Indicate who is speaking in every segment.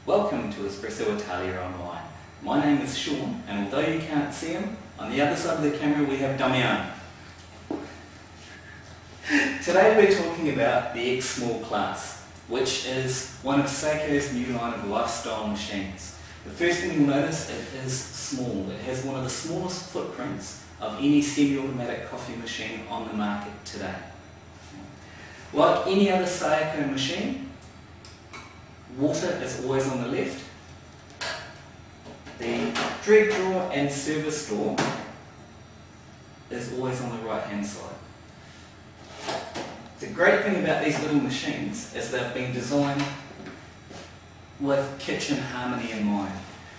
Speaker 1: Welcome to Espressoitalia Online. My name is Sean, and although you can't see him, on the other side of the camera we have Damian. Today we're talking about the XSmall Class, which is one of Saeco's new line of lifestyle machines. The first thing you'll notice, it is small. It has one of the smallest footprints of any semi-automatic coffee machine on the market today. Like any other Saeco machine, water is always on the left. The drag drawer and service door is always on the right hand side. The great thing about these little machines is they've been designed with kitchen harmony in mind.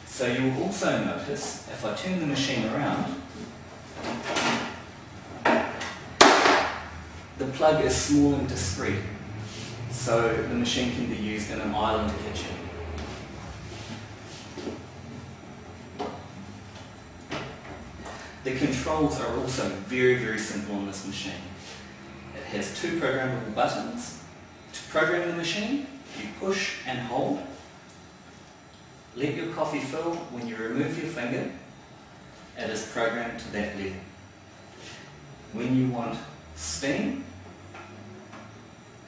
Speaker 1: So you'll also notice, if I turn the machine around, the plug is small and discreet, so the machine can be used in an island kitchen. The controls are also very simple on this machine. It has two programmable buttons. To program the machine, you push and hold. Let your coffee fill. When you remove your finger, it is programmed to that level. When you want steam,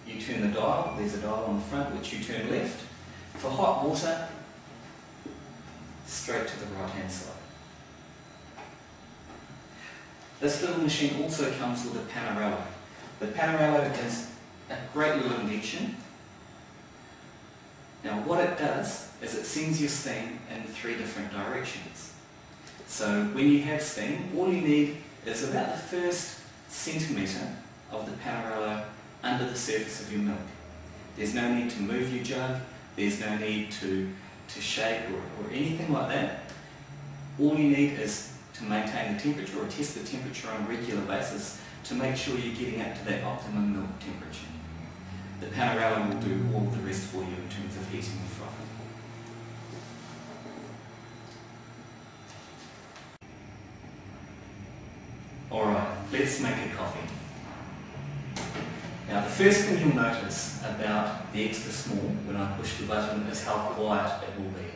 Speaker 1: you turn the dial. There's a dial on the front which you turn left. For hot water, straight to the right hand side. This little machine also comes with a Panorello. The Panorello is a great little invention. Now what it does is it sends your steam in 3 different directions. So when you have steam, all you need is about the first centimetre of the Panorello under the surface of your milk. There's no need to move your jug, there's no need to shake or anything like that. All you need is to maintain the temperature or test the temperature on a regular basis to make sure you're getting up to that optimum milk temperature. The Panorello will do all the rest for you in terms of heating and frothing. Alright, let's make a coffee. Now the first thing you'll notice about the XSmall when I push the button is how quiet it will be.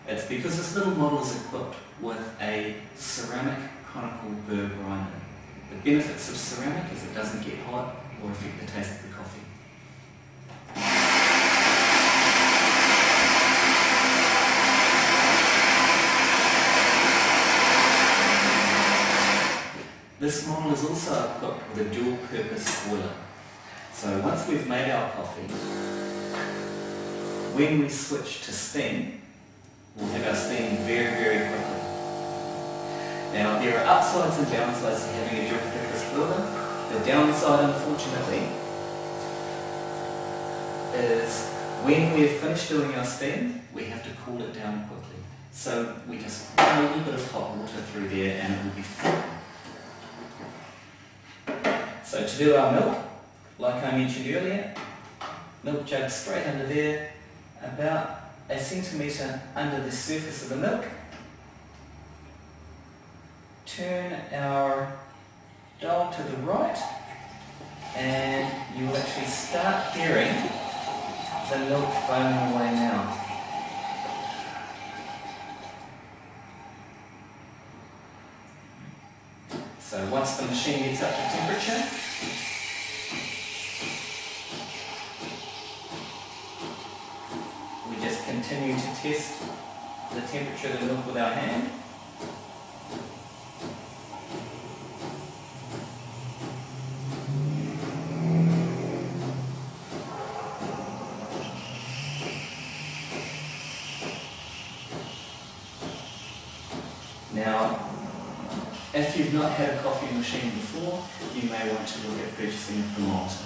Speaker 1: It's because this little model is equipped with a ceramic conical burr grinder. The benefits of ceramic is it doesn't get hot or affect the taste of the coffee. This model is also equipped with a dual-purpose boiler. So once we've made our coffee, when we switch to steam, we'll have our steam very quickly. Now there are upsides and downsides to having a dual-purpose boiler. The downside, unfortunately, is when we've finished doing our steam, we have to cool it down quickly. So we just run a little bit of hot water through there and it will be full. So to do our milk, like I mentioned earlier, milk jug straight under there, about a centimetre under the surface of the milk. Turn our dial to the right and you will actually start hearing the milk foaming away now. So once the machine gets up to temperature, we just continue to test the temperature of the milk with our hand. Now, if you've not had a coffee machine before, you may want to look at purchasing a thermometer.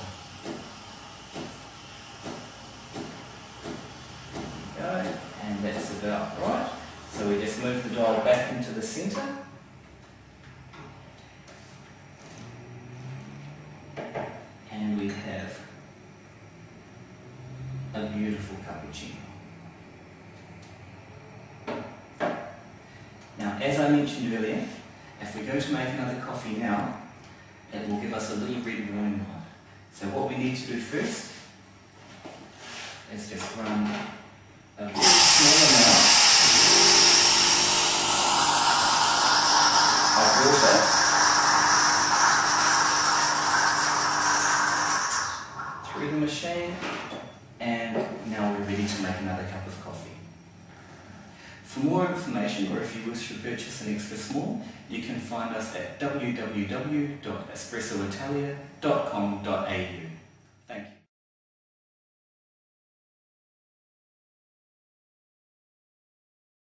Speaker 1: There we go, and that's about right. So we just move the dial back into the centre. And we have a beautiful cappuccino. Now, as I mentioned earlier, if we go to make another coffee now, it will give us a little red warning light. So what we need to do first is just run a through the machine, and now we're ready to make another cup of coffee. For more information, or if you wish to purchase an XSmall, you can find us at www.espressoitalia.com.au. Thank you.